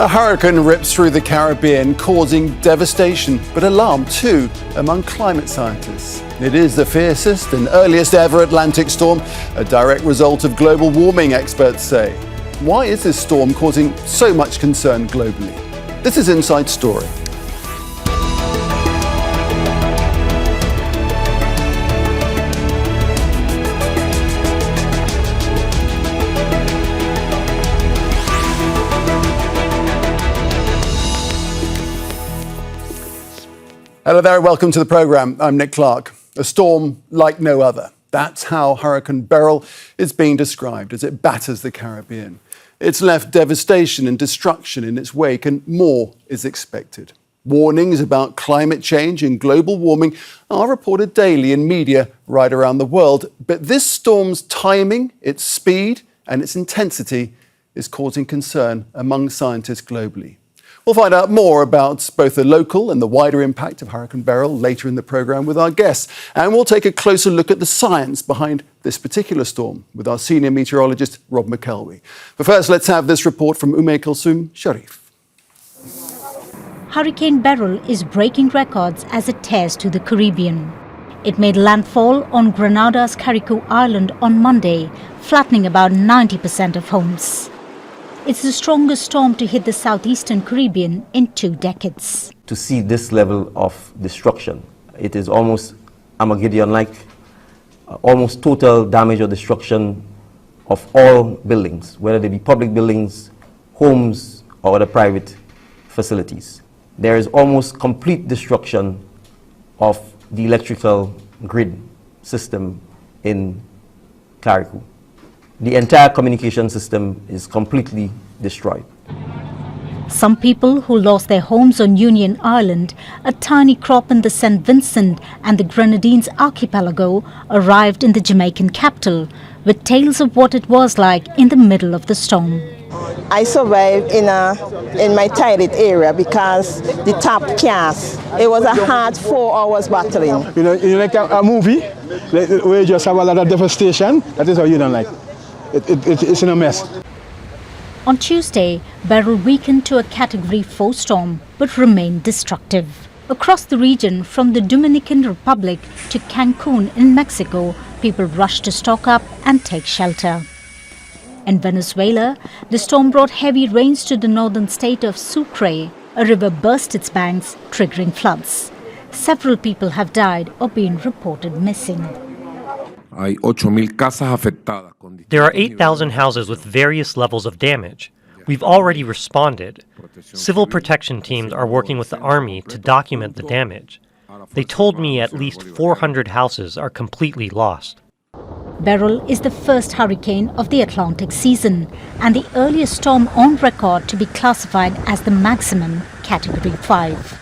A hurricane rips through the Caribbean, causing devastation, but alarm too among climate scientists. It is the fiercest and earliest ever Atlantic storm, a direct result of global warming, experts say. Why is this storm causing so much concern globally? This is Inside Story. Hello there, welcome to the programme. I'm Nick Clark. A storm like no other. That's how Hurricane Beryl is being described as it batters the Caribbean. It's left devastation and destruction in its wake, and more is expected. Warnings about climate change and global warming are reported daily in media right around the world. But this storm's timing, its speed and its intensity is causing concern among scientists globally. We'll find out more about both the local and the wider impact of Hurricane Beryl later in the programme with our guests. And we'll take a closer look at the science behind this particular storm with our senior meteorologist, Rob McElwee. But first, let's have this report from Kulsum Sharif. Hurricane Beryl is breaking records as it tears to the Caribbean. It made landfall on Grenada's Carriacou Island on Monday, flattening about 90% of homes. It's the strongest storm to hit the southeastern Caribbean in 2 decades. To see this level of destruction, it is almost Armageddon-like, almost total damage or destruction of all buildings, whether they be public buildings, homes, or other private facilities. There is almost complete destruction of the electrical grid system in Carriacou. The entire communication system is completely destroyed. Some people who lost their homes on Union Island, a tiny crop in the St. Vincent and the Grenadines archipelago, arrived in the Jamaican capital with tales of what it was like in the middle of the storm. I survived in my tiled area because the top cast. It was a hard 4 hours battling. You know like a movie where you just have a lot of devastation. That is how you don't like. It's in a mess. On Tuesday, Beryl weakened to a Category 4 storm, but remained destructive. Across the region, from the Dominican Republic to Cancun in Mexico, people rushed to stock up and take shelter. In Venezuela, the storm brought heavy rains to the northern state of Sucre. A river burst its banks, triggering floods. Several people have died or been reported missing. There are 8,000 houses with various levels of damage. We've already responded. Civil protection teams are working with the army to document the damage. They told me at least 400 houses are completely lost. Beryl is the first hurricane of the Atlantic season and the earliest storm on record to be classified as the maximum Category 5.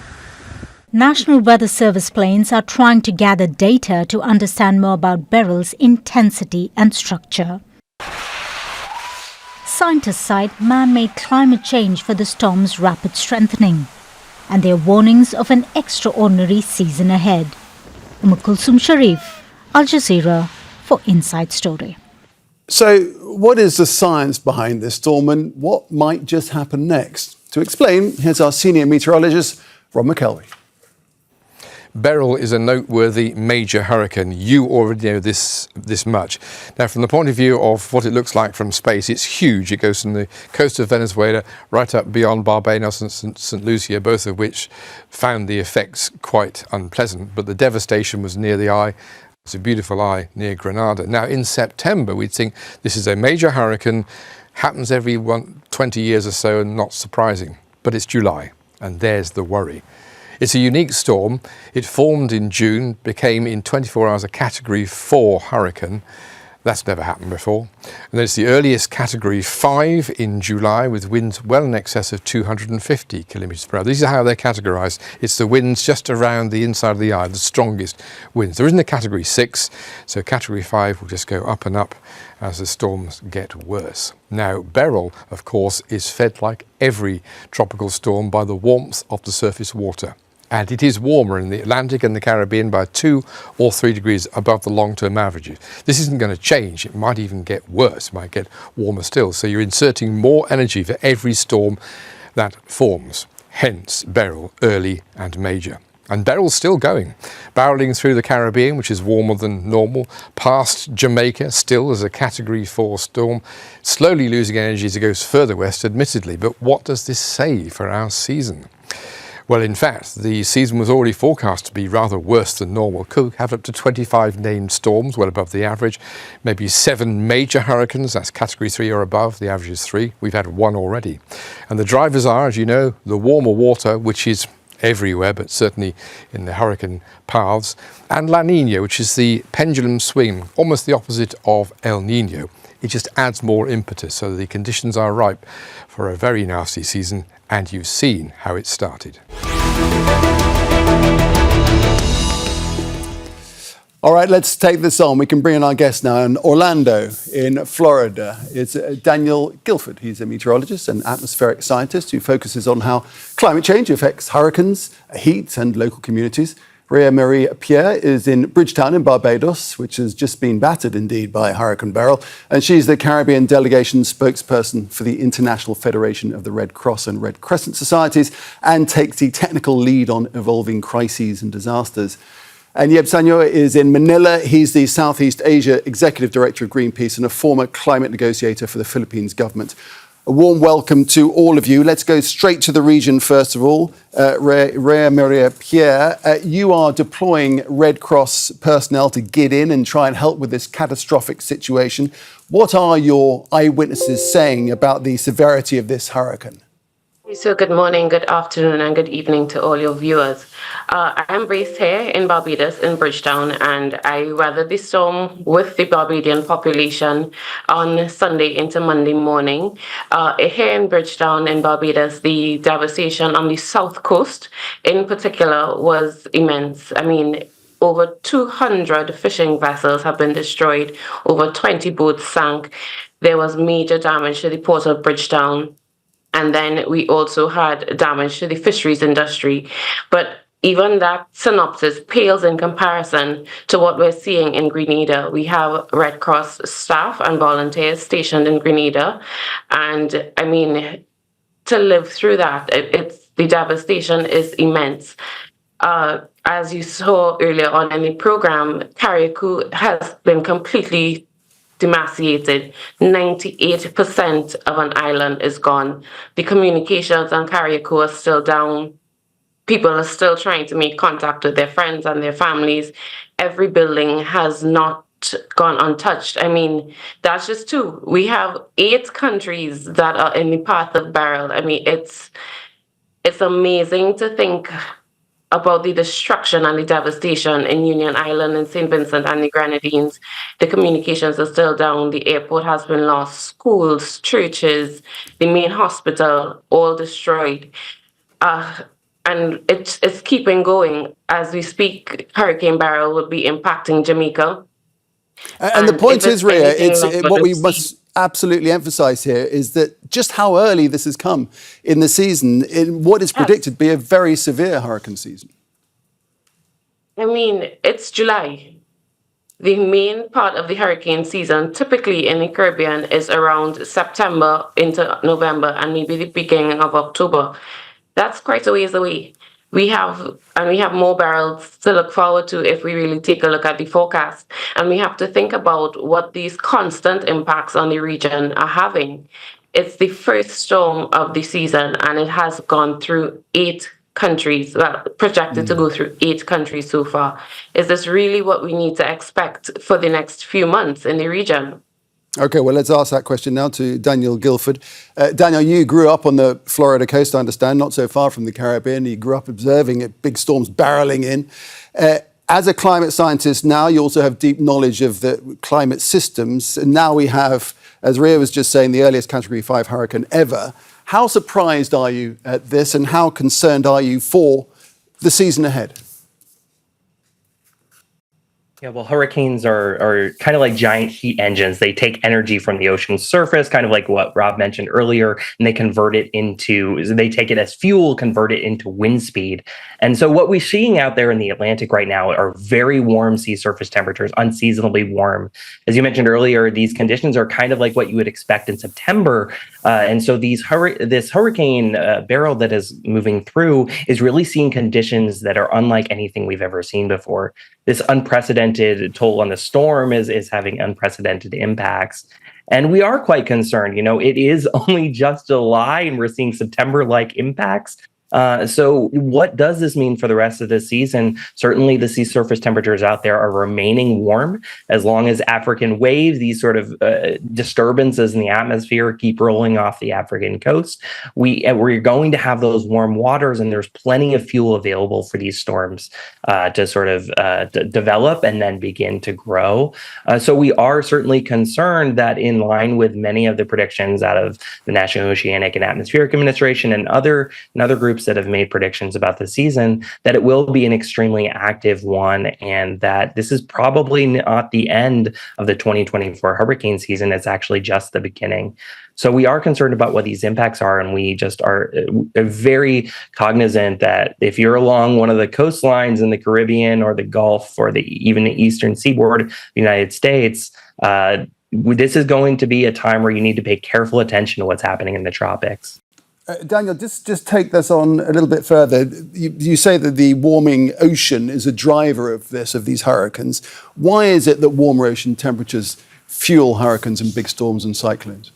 National Weather Service planes are trying to gather data to understand more about Beryl's intensity and structure. Scientists cite man-made climate change for the storm's rapid strengthening, and there are warnings of an extraordinary season ahead. Kulsum Sharif, Al Jazeera, for Inside Story. So, what is the science behind this storm and what might just happen next? To explain, here's our senior meteorologist, Rob McElwee. Beryl is a noteworthy major hurricane. You already know this much. Now, from the point of view of what it looks like from space, it's huge. It goes from the coast of Venezuela right up beyond Barbados and St. Lucia, both of which found the effects quite unpleasant. But the devastation was near the eye. It's a beautiful eye near Grenada. Now, in September, we'd think this is a major hurricane, happens every 20 years or so, and not surprising. But it's July, and there's the worry. It's a unique storm. It formed in June, became in 24 hours a Category 4 hurricane. That's never happened before. And then it's the earliest Category 5 in July with winds well in excess of 250 kilometres per hour. These are how they're categorised. It's the winds just around the inside of the eye, the strongest winds. There isn't a Category 6, so Category 5 will just go up and up as the storms get worse. Now, Beryl, of course, is fed like every tropical storm by the warmth of the surface water. And it is warmer in the Atlantic and the Caribbean by 2 or 3 degrees above the long-term averages. This isn't going to change. It might even get worse. It might get warmer still. So you're inserting more energy for every storm that forms. Hence Beryl, early and major. And Beryl's still going, barreling through the Caribbean, which is warmer than normal, past Jamaica, still as a Category 4 storm, slowly losing energy as it goes further west, admittedly. But what does this say for our season? Well, in fact, the season was already forecast to be rather worse than normal. Could have up to 25 named storms, well above the average. Maybe 7 major hurricanes, that's Category 3 or above. The average is 3. We've had 1 already. And the drivers are, as you know, the warmer water, which is everywhere, but certainly in the hurricane paths, and La Nina, which is the pendulum swing, almost the opposite of El Nino. It just adds more impetus, so the conditions are ripe for a very nasty season, and you've seen how it started. All right, let's take this on. We can bring in our guest now in Orlando, in Florida. It's Daniel Gilford. He's a meteorologist and atmospheric scientist who focuses on how climate change affects hurricanes, heat, and local communities. Rhea Pierre is in Bridgetown in Barbados, which has just been battered indeed by Hurricane Beryl. And she's the Caribbean Delegation spokesperson for the International Federation of the Red Cross and Red Crescent Societies and takes the technical lead on evolving crises and disasters. And Yeb Sano is in Manila. He's the Southeast Asia Executive Director of Greenpeace and a former climate negotiator for the Philippines government. A warm welcome to all of you. Let's go straight to the region first of all. Rhea Pierre, you are deploying Red Cross personnel to get in and try and help with this catastrophic situation. What are your eyewitnesses saying about the severity of this hurricane? So good morning, good afternoon, and good evening to all your viewers. I am based here in Barbados, in Bridgetown, and I weathered the storm with the Barbadian population on Sunday into Monday morning. Here in Bridgetown, in Barbados, the devastation on the south coast, in particular, was immense. I mean, over 200 fishing vessels have been destroyed, over 20 boats sank. There was major damage to the port of Bridgetown. And then we also had damage to the fisheries industry. But even that synopsis pales in comparison to what we're seeing in Grenada. We have Red Cross staff and volunteers stationed in Grenada. And I mean, to live through that, the devastation is immense. As you saw earlier on in the program, Carriacou has been completely demaciated. 98% of an island is gone. The communications on Carriacou are still down. People are still trying to make contact with their friends and their families. Every building has not gone untouched. I mean, that's just 2. We have 8 countries that are in the path of Beryl. I mean, it's amazing to think about the destruction and the devastation in Union Island and St. Vincent and the Grenadines. The communications are still down. The airport has been lost. Schools, churches, the main hospital, all destroyed. And it's keeping going. As we speak, Hurricane Beryl will be impacting Jamaica. And the point is, Rhea, what we must absolutely emphasise here is that just how early this has come in the season, in what is predicted to be a very severe hurricane season. I mean, it's July. The main part of the hurricane season, typically in the Caribbean, is around September into November and maybe the beginning of October. That's quite a ways away. We have more barrels to look forward to if we really take a look at the forecast. And we have to think about what these constant impacts on the region are having. It's the first storm of the season, and it has gone through 8 countries, well, projected to go through 8 countries so far. Is this really what we need to expect for the next few months in the region? OK, well, let's ask that question now to Daniel Gilford. Daniel, you grew up on the Florida coast, I understand, not so far from the Caribbean. You grew up observing big storms barreling in. As a climate scientist now, you also have deep knowledge of the climate systems. And now we have, as Rhea was just saying, the earliest Category 5 hurricane ever. How surprised are you at this, and how concerned are you for the season ahead? Yeah, well, hurricanes are kind of like giant heat engines. They take energy from the ocean's surface, kind of like what Rob mentioned earlier, and they take it as fuel, convert it into wind speed. And so what we're seeing out there in the Atlantic right now are very warm sea surface temperatures, unseasonably warm. As you mentioned earlier, these conditions are kind of like what you would expect in September. And so this Hurricane Beryl that is moving through is really seeing conditions that are unlike anything we've ever seen before. This unprecedented toll on the storm is having unprecedented impacts. And we are quite concerned. You know, it is only just July and we're seeing September-like impacts. So what does this mean for the rest of the season? Certainly the sea surface temperatures out there are remaining warm as long as African waves, these sort of disturbances in the atmosphere keep rolling off the African coast. We're going to have those warm waters, and there's plenty of fuel available for these storms to sort of develop and then begin to grow. So we are certainly concerned that, in line with many of the predictions out of the National Oceanic and Atmospheric Administration and other groups that have made predictions about the season, that it will be an extremely active one, and that this is probably not the end of the 2024 hurricane season. It's actually just the beginning. So we are concerned about what these impacts are, and we just are very cognizant that if you're along one of the coastlines in the Caribbean or the Gulf or even the eastern seaboard of the United States, this is going to be a time where you need to pay careful attention to what's happening in the tropics. Daniel, just take this on a little bit further. You say that the warming ocean is a driver of these hurricanes. Why is it that warmer ocean temperatures fuel hurricanes and big storms and cyclones?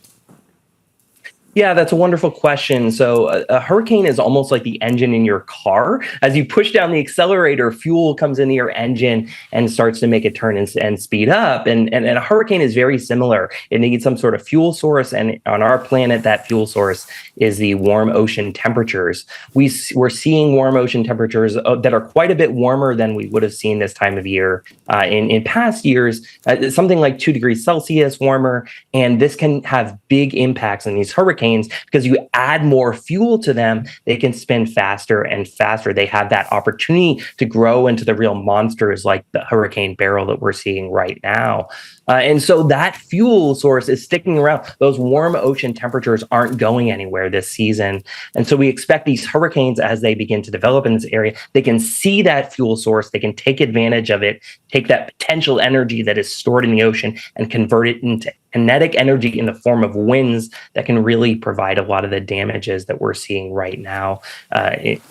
Yeah, that's a wonderful question. So a hurricane is almost like the engine in your car. As you push down the accelerator, fuel comes into your engine and starts to make it turn and speed up. And a hurricane is very similar. It needs some sort of fuel source. And on our planet, that fuel source is the warm ocean temperatures. We're seeing warm ocean temperatures that are quite a bit warmer than we would have seen this time of year in past years, something like 2 degrees Celsius warmer. And this can have big impacts on these hurricanes, because you add more fuel to them, they can spin faster and faster. They have that opportunity to grow into the real monsters like the Hurricane Beryl that we're seeing right now. And so that fuel source is sticking around. Those warm ocean temperatures aren't going anywhere this season. And so we expect these hurricanes, as they begin to develop in this area, they can see that fuel source, they can take advantage of it, take that potential energy that is stored in the ocean and convert it into kinetic energy in the form of winds that can really provide a lot of the damages that we're seeing right now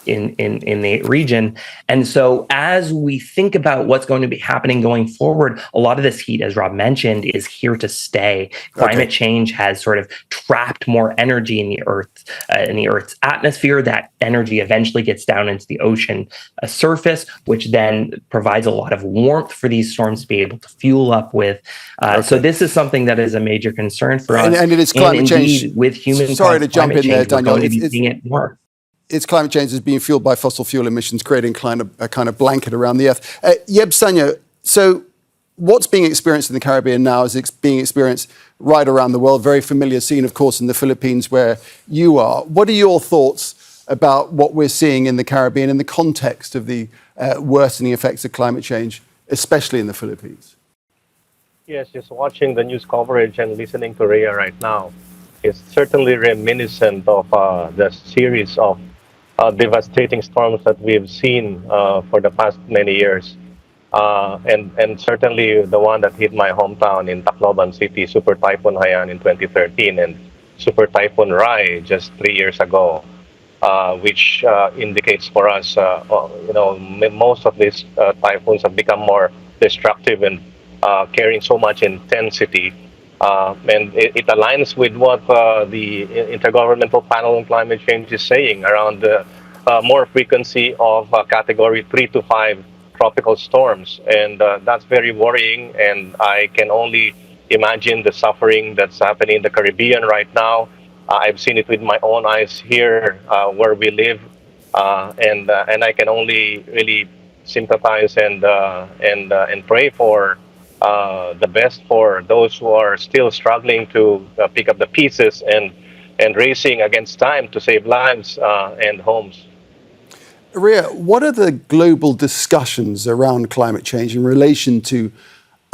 in the region. And so as we think about what's going to be happening going forward, a lot of this heat, as Rob mentioned, is here to stay. Climate change has sort of trapped more energy in the Earth's atmosphere. That energy eventually gets down into the ocean surface, which then provides a lot of warmth for these storms to be able to fuel up with. So this is something that is a major concern for us. And it is climate change. With human Sorry to jump in there, Daniel. It's climate change is being fueled by fossil fuel emissions, creating a kind of blanket around the Earth. Yeb Sanyo, so what's being experienced in the Caribbean now is being experienced right around the world. Very familiar scene, of course, in the Philippines where you are. What are your thoughts about what we're seeing in the Caribbean in the context of the worsening effects of climate change, especially in the Philippines? Yes, just watching the news coverage and listening to Rhea right now is certainly reminiscent of the series of devastating storms that we've seen for the past many years. And certainly the one that hit my hometown in Tacloban City, Super Typhoon Haiyan in 2013, and Super Typhoon Rai just 3 years ago, which indicates for us, most of these typhoons have become more destructive and carrying so much intensity. And it aligns with what the Intergovernmental Panel on Climate Change is saying around the more frequency of category 3 to 5 tropical storms. And that's very worrying. And I can only imagine the suffering that's happening in the Caribbean right now. I've seen it with my own eyes here where we live. And I can only really sympathize and pray for the best for those who are still struggling to pick up the pieces and racing against time to save lives and homes. Rhea, what are the global discussions around climate change in relation to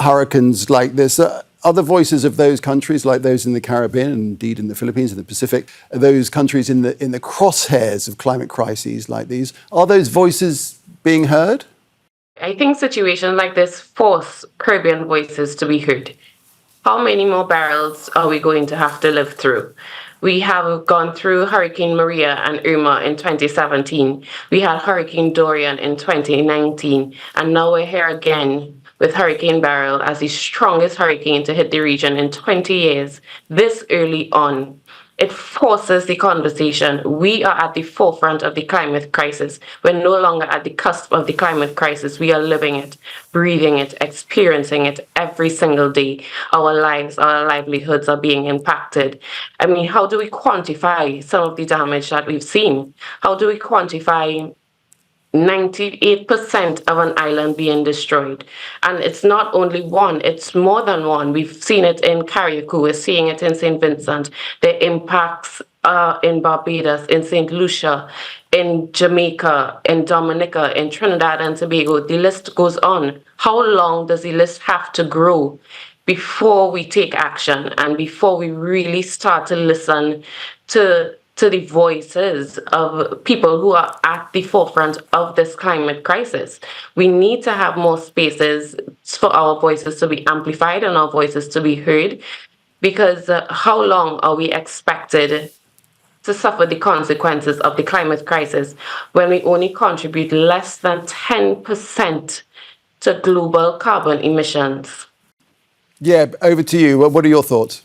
hurricanes like this? Are the voices of those countries, like those in the Caribbean, and indeed in the Philippines and the Pacific, are those countries in the crosshairs of climate crises like these, are those voices being heard? I think situations like this force Caribbean voices to be heard. How many more barrels are we going to have to live through? We have gone through Hurricane Maria and Irma in 2017. We had Hurricane Dorian in 2019. And now we're here again with Hurricane Beryl as the strongest hurricane to hit the region in 20 years, this early on. It forces the conversation. We are at the forefront of the climate crisis. We're no longer at the cusp of the climate crisis. We are living it, breathing it, experiencing it every single day. Our lives, our livelihoods are being impacted. I mean, how do we quantify some of the damage that we've seen? How do we quantify 98% of an island being destroyed? And it's not only one, it's more than one. We've seen it in Carriacou, we're seeing it in St. Vincent, the impacts in Barbados, in St. Lucia, in Jamaica, in Dominica, in Trinidad and Tobago. The list goes on. How long does the list have to grow before we take action and before we really start to listen to the voices of people who are at the forefront of this climate crisis? We need to have more spaces for our voices to be amplified and our voices to be heard, because how long are we expected to suffer the consequences of the climate crisis when we only contribute less than 10% to global carbon emissions? Yeah, over to you. What are your thoughts?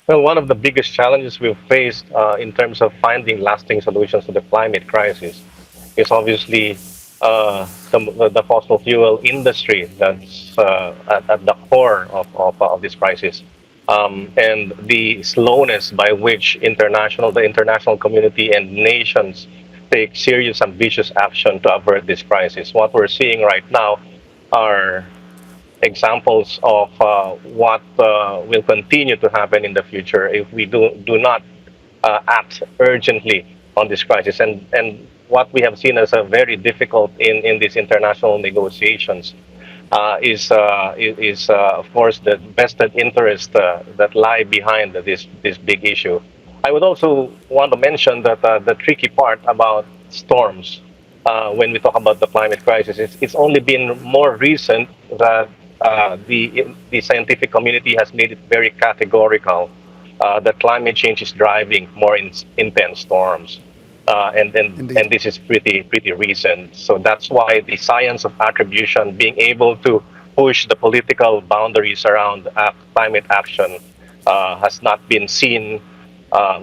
Well, one of the biggest challenges we've faced in terms of finding lasting solutions to the climate crisis is obviously the fossil fuel industry that's at the core of this crisis. And the slowness by which the international community and nations take serious, ambitious action to avert this crisis. What we're seeing right now are examples of what will continue to happen in the future if we do not act urgently on this crisis. And what we have seen as a very difficult in these international negotiations is of course the vested interest that lie behind this big issue. I would also want to mention that the tricky part about storms when we talk about the climate crisis, it's only been more recent that the scientific community has made it very categorical that climate change is driving more intense storms, and this is pretty recent. So that's why the science of attribution, being able to push the political boundaries around climate action, has not been seen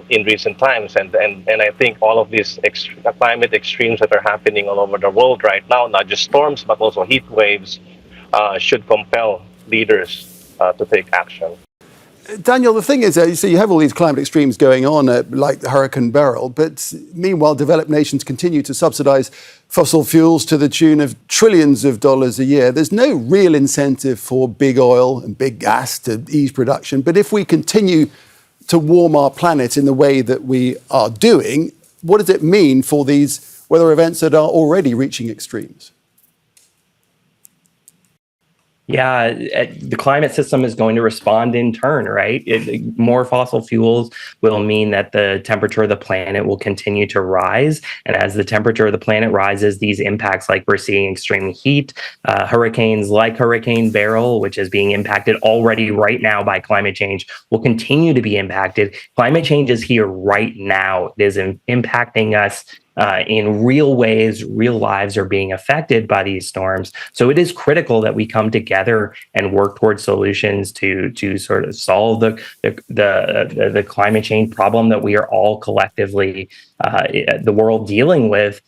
in recent times. And I think all of these climate extremes that are happening all over the world right now, not just storms but also heat waves, should compel leaders to take action. Daniel, the thing is, so you have all these climate extremes going on, like Hurricane Beryl, but meanwhile, developed nations continue to subsidize fossil fuels to the tune of trillions of dollars a year. There's no real incentive for big oil and big gas to ease production. But if we continue to warm our planet in the way that we are doing, what does it mean for these weather events that are already reaching extremes? Yeah, the climate system is going to respond in turn, right? More fossil fuels will mean that the temperature of the planet will continue to rise. And as the temperature of the planet rises, these impacts, like we're seeing extreme heat, hurricanes like Hurricane Beryl, which is being impacted already right now by climate change, will continue to be impacted. Climate change is here right now. It is impacting us in real ways. Real lives are being affected by these storms. So it is critical that we come together and work towards solutions to sort of solve the climate change problem that we are all collectively, the world, dealing with.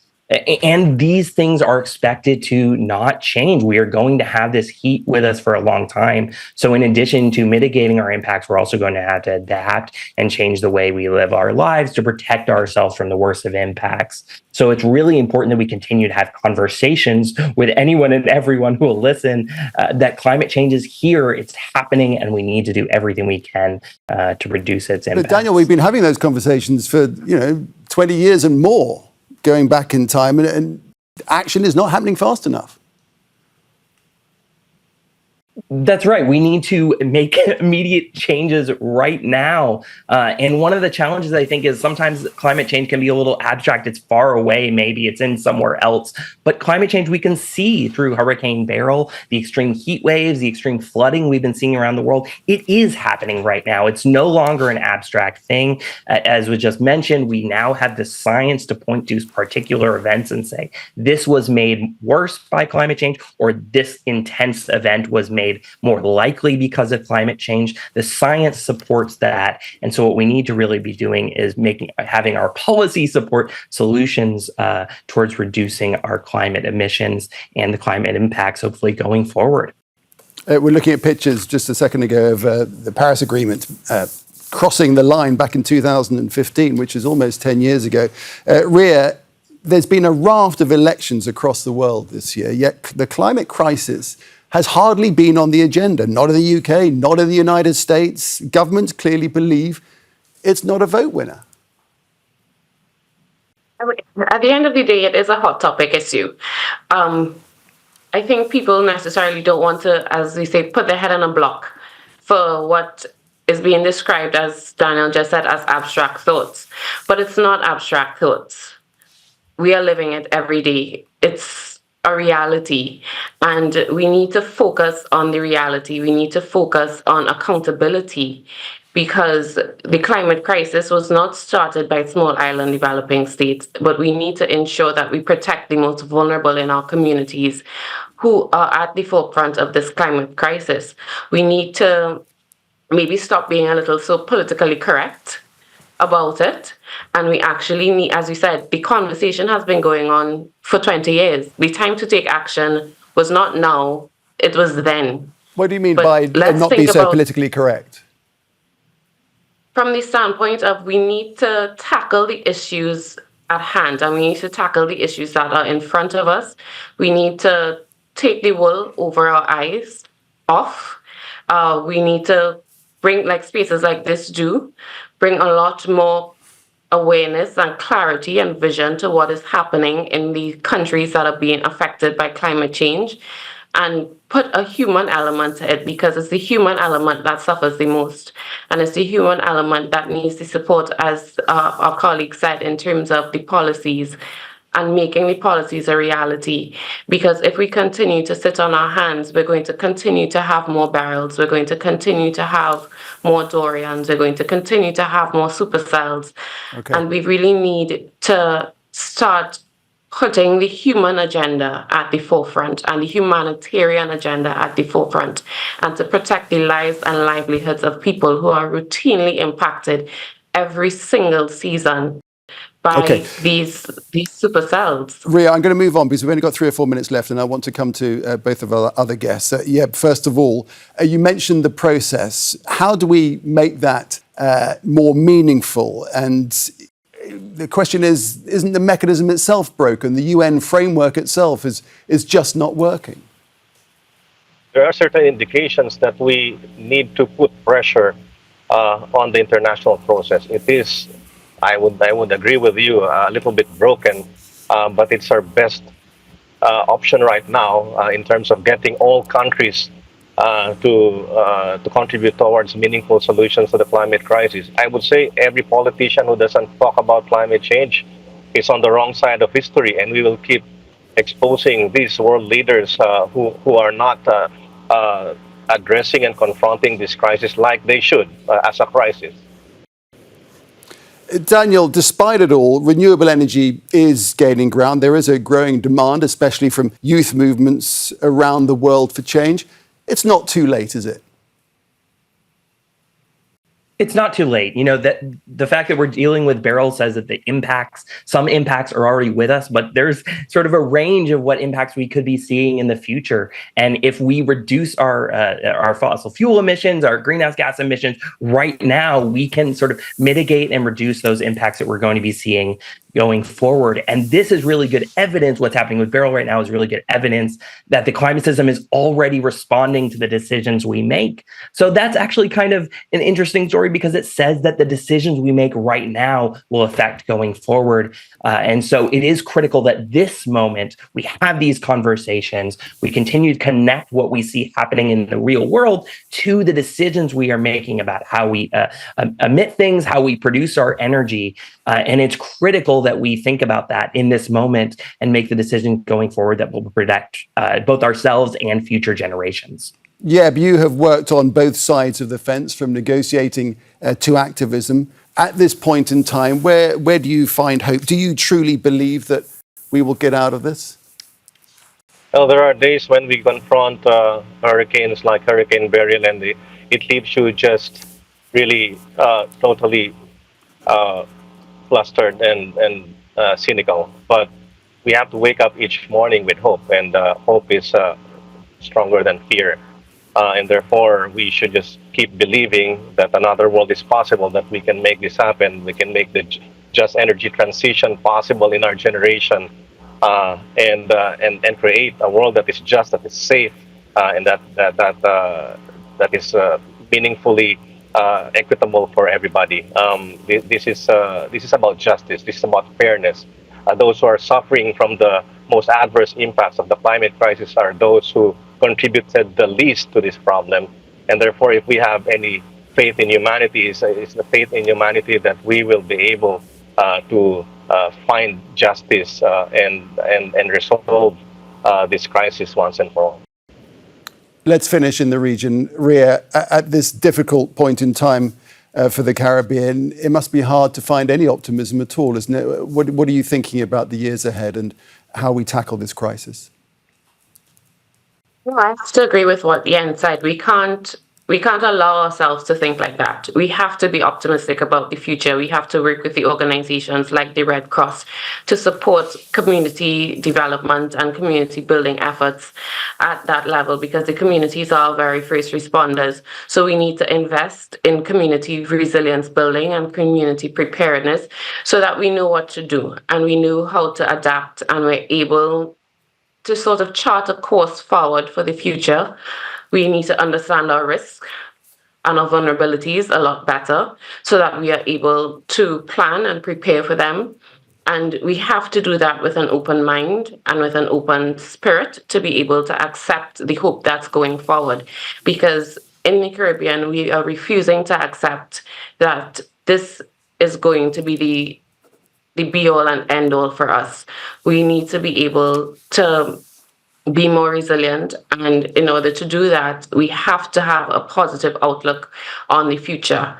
And these things are expected to not change. We are going to have this heat with us for a long time. So in addition to mitigating our impacts, we're also going to have to adapt and change the way we live our lives to protect ourselves from the worst of impacts. So it's really important that we continue to have conversations with anyone and everyone who will listen, that climate change is here, it's happening, and we need to do everything we can to reduce its impact. But Daniel, we've been having those conversations for, 20 years and more going back in time, and action is not happening fast enough. That's right. We need to make immediate changes right now. And one of the challenges, I think, is sometimes climate change can be a little abstract. It's far away. Maybe it's in somewhere else. But climate change we can see through Hurricane Beryl, the extreme heat waves, the extreme flooding we've been seeing around the world. It is happening right now. It's no longer an abstract thing. As was just mentioned, we now have the science to point to particular events and say, this was made worse by climate change, or this intense event was made more likely because of climate change. The science supports that. And so what we need to really be doing is having our policy support solutions towards reducing our climate emissions and the climate impacts, hopefully going forward. We're looking at pictures just a second ago of the Paris Agreement crossing the line back in 2015, which is almost 10 years ago. Rhea, there's been a raft of elections across the world this year, yet the climate crisis has hardly been on the agenda, not in the UK, not in the United States. Governments clearly believe it's not a vote winner. At the end of the day, it is a hot topic issue. I think people necessarily don't want to, as we say, put their head on a block for what is being described, as Daniel just said, as abstract thoughts. But it's not abstract thoughts. We are living it every day. It's a reality, and we need to focus on the reality. We need to focus on accountability, because the climate crisis was not started by small island developing states, but we need to ensure that we protect the most vulnerable in our communities who are at the forefront of this climate crisis. We need to maybe stop being a little so politically correct about it. And we actually need, as we said, the conversation has been going on for 20 years. The time to take action was not now, it was then. What do you mean by not be so politically correct? From the standpoint of, we need to tackle the issues at hand, and we need to tackle the issues that are in front of us. We need to take the wool over our eyes off. We need to bring, like spaces like this do, bring a lot more awareness and clarity and vision to what is happening in the countries that are being affected by climate change, and put a human element to it, because it's the human element that suffers the most. And it's the human element that needs the support, as our colleague said, in terms of the policies and making the policies a reality. Because if we continue to sit on our hands, we're going to continue to have more Beryls, we're going to continue to have more Dorians, we're going to continue to have more supercells. Okay. And we really need to start putting the human agenda at the forefront and the humanitarian agenda at the forefront, and to protect the lives and livelihoods of people who are routinely impacted every single season by these supercells. Rhea, I'm going to move on because we've only got 3 or 4 minutes left, and I want to come to both of our other guests. First of all, you mentioned the process. How do we make that more meaningful? And the question is, isn't the mechanism itself broken? The UN framework itself is just not working. There are certain indications that we need to put pressure on the international process. It is, I would agree with you, a little bit broken, but it's our best option right now in terms of getting all countries to contribute towards meaningful solutions to the climate crisis. I would say every politician who doesn't talk about climate change is on the wrong side of history, and we will keep exposing these world leaders who are not addressing and confronting this crisis like they should as a crisis. Daniel, despite it all, renewable energy is gaining ground. There is a growing demand, especially from youth movements around the world, for change. It's not too late, is it? It's not too late. You know, that the fact that we're dealing with Beryl says that some impacts are already with us, but there's sort of a range of what impacts we could be seeing in the future. And if we reduce our fossil fuel emissions, our greenhouse gas emissions right now, we can sort of mitigate and reduce those impacts that we're going to be seeing going forward. And this is really good evidence. What's happening with Beryl right now is really good evidence that the climate system is already responding to the decisions we make. So that's actually kind of an interesting story because it says that the decisions we make right now will affect going forward. And so it is critical that this moment we have these conversations, we continue to connect what we see happening in the real world to the decisions we are making about how we emit things, how we produce our energy. And it's critical that we think about that in this moment and make the decision going forward that will protect both ourselves and future generations. Yeah, but you have worked on both sides of the fence, from negotiating to activism. At this point in time, where do you find hope? Do you truly believe that we will get out of this? Well, there are days when we confront hurricanes like Hurricane Beryl, and it leaves you just really totally flustered and cynical. But we have to wake up each morning with hope, and hope is stronger than fear. And therefore, we should just keep believing that another world is possible, that we can make this happen. We can make the just energy transition possible in our generation, and create a world that is just, that is safe, and that is meaningfully equitable for everybody. This is about justice. This is about fairness. Those who are suffering from the most adverse impacts of the climate crisis are those who contributed the least to this problem. And therefore, if we have any faith in humanity, it's the faith in humanity that we will be able to find justice and resolve this crisis once and for all. Let's finish in the region. Rhea, at this difficult point in time for the Caribbean, it must be hard to find any optimism at all, isn't it? What are you thinking about the years ahead and how we tackle this crisis? No, I have to agree with what Yen said. We can't allow ourselves to think like that. We have to be optimistic about the future. We have to work with the organizations like the Red Cross to support community development and community building efforts at that level, because the communities are our very first responders. So we need to invest in community resilience building and community preparedness so that we know what to do and we know how to adapt, and we're able to sort of chart a course forward for the future. We need to understand our risks and our vulnerabilities a lot better so that we are able to plan and prepare for them. And we have to do that with an open mind and with an open spirit to be able to accept the hope that's going forward. Because in the Caribbean, we are refusing to accept that this is going to be the be-all and end-all for us. We need to be able to be more resilient, and in order to do that, we have to have a positive outlook on the future.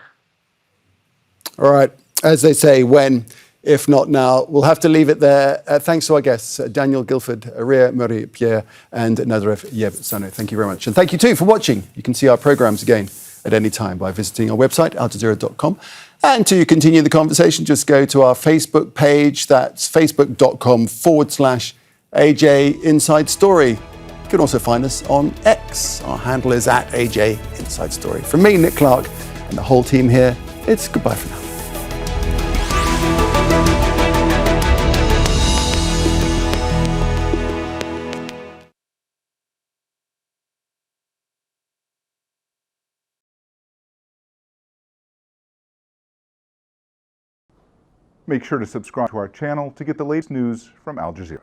All right. As they say, when, if not now. We'll have to leave it there. Thanks to our guests, Daniel, Gilford, Rhea, Marie, Pierre, and Naderev, Sano. Thank you very much. And thank you too for watching. You can see our programs again at any time by visiting our website, aljazeera.com. And to continue the conversation, just go to our Facebook page. That's facebook.com/AJ Inside Story. You can also find us on X. Our handle is @AJ Inside Story. From me, Nick Clark, and the whole team here, it's goodbye for now. Make sure to subscribe to our channel to get the latest news from Al Jazeera.